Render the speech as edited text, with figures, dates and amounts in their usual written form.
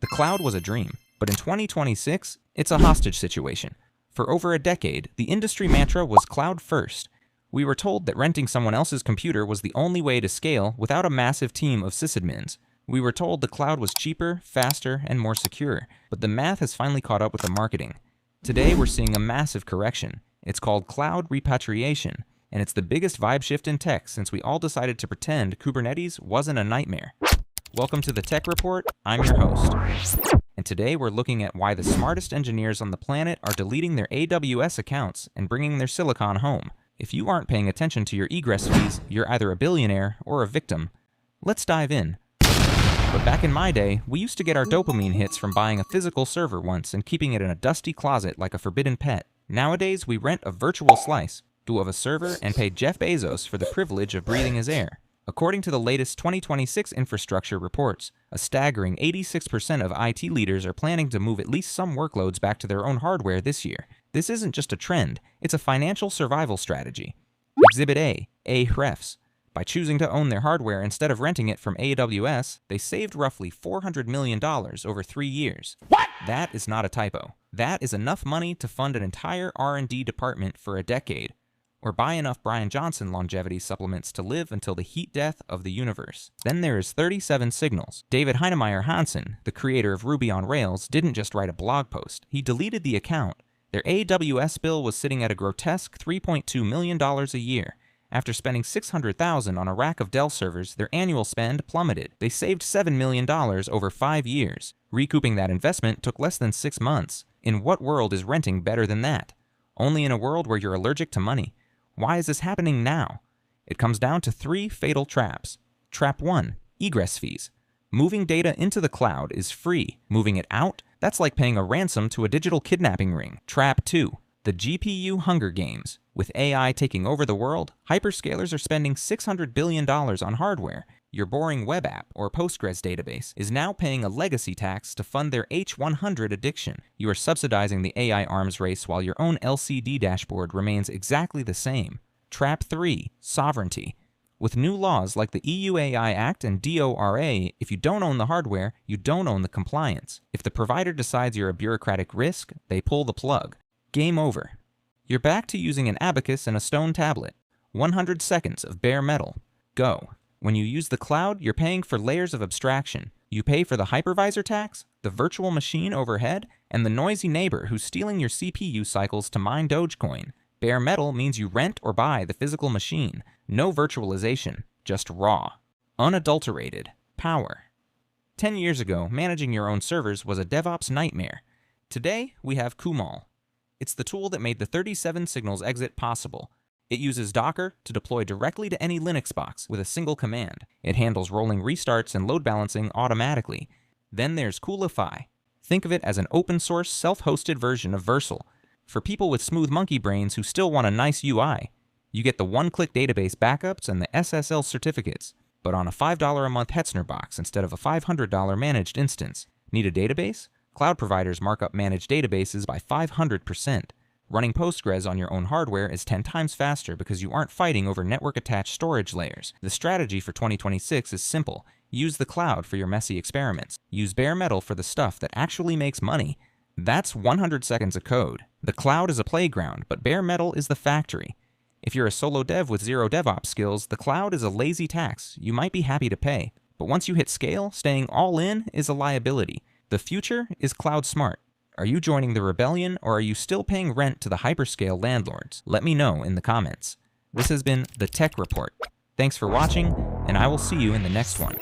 The cloud was a dream, but in 2026, it's a hostage situation. For over a decade, the industry mantra was cloud first. We were told that renting someone else's computer was the only way to scale without a massive team of sysadmins. We were told the cloud was cheaper, faster, and more secure, but the math has finally caught up with the marketing. Today, we're seeing a massive correction. It's called cloud repatriation, and it's the biggest vibe shift in tech since we all decided to pretend Kubernetes wasn't a nightmare. Welcome to the Tech Report. I'm your host. And today we're looking at why the smartest engineers on the planet are deleting their AWS accounts and bringing their silicon home. If you aren't paying attention to your egress fees, you're either a billionaire or a victim. Let's dive in. But back in my day, we used to get our dopamine hits from buying a physical server once and keeping it in a dusty closet like a forbidden pet. Nowadays, we rent a virtual slice of a server and pay Jeff Bezos for the privilege of breathing his air. According to the latest 2026 infrastructure reports, a staggering 86% of IT leaders are planning to move at least some workloads back to their own hardware this year. This isn't just a trend, it's a financial survival strategy. Exhibit A, Ahrefs. By choosing to own their hardware instead of renting it from AWS, they saved roughly $400 million over 3 years. What? That is not a typo. That is enough money to fund an entire R&D department for a decade, or buy enough Brian Johnson longevity supplements to live until the heat death of the universe. Then there is 37 Signals. David Heinemeier Hansson, the creator of Ruby on Rails, didn't just write a blog post. He deleted the account. Their AWS bill was sitting at a grotesque $3.2 million a year. After spending $600,000 on a rack of Dell servers, their annual spend plummeted. They saved $7 million over 5 years. Recouping that investment took less than 6 months. In what world is renting better than that? Only in a world where you're allergic to money. Why is this happening now? It comes down to 3 fatal traps. Trap 1, egress fees. Moving data into the cloud is free. Moving it out, that's like paying a ransom to a digital kidnapping ring. Trap 2, the GPU Hunger Games. With AI taking over the world, hyperscalers are spending $600 billion on hardware. Your boring web app or Postgres database is now paying a legacy tax to fund their H100 addiction. You are subsidizing the AI arms race while your own LCD dashboard remains exactly the same. Trap 3, sovereignty. With new laws like the EU AI Act and DORA, if you don't own the hardware, you don't own the compliance. If the provider decides you're a bureaucratic risk, they pull the plug. Game over. You're back to using an abacus and a stone tablet. 100 seconds of bare metal. Go. When you use the cloud, you're paying for layers of abstraction. You pay for the hypervisor tax, the virtual machine overhead, and the noisy neighbor who's stealing your CPU cycles to mine Dogecoin. Bare metal means you rent or buy the physical machine. No virtualization, just raw. Unadulterated power. 10 years ago, managing your own servers was a DevOps nightmare. Today, we have Kumal. It's the tool that made the 37 Signals exit possible. It uses Docker to deploy directly to any Linux box with a single command. It handles rolling restarts and load balancing automatically. Then there's Coolify. Think of it as an open-source, self-hosted version of Versal. For people with smooth monkey brains who still want a nice UI, you get the one-click database backups and the SSL certificates, but on a $5 a month Hetzner box instead of a $500 managed instance. Need a database? Cloud providers mark up managed databases by 500%. Running Postgres on your own hardware is 10 times faster because you aren't fighting over network-attached storage layers. The strategy for 2026 is simple. Use the cloud for your messy experiments. Use bare metal for the stuff that actually makes money. That's 100 seconds of code. The cloud is a playground, but bare metal is the factory. If you're a solo dev with zero DevOps skills, the cloud is a lazy tax you might be happy to pay. But once you hit scale, staying all in is a liability. The future is cloud smart. Are you joining the rebellion, or are you still paying rent to the hyperscale landlords? Let me know in the comments. This has been the Tech Report. Thanks for watching, and I will see you in the next one.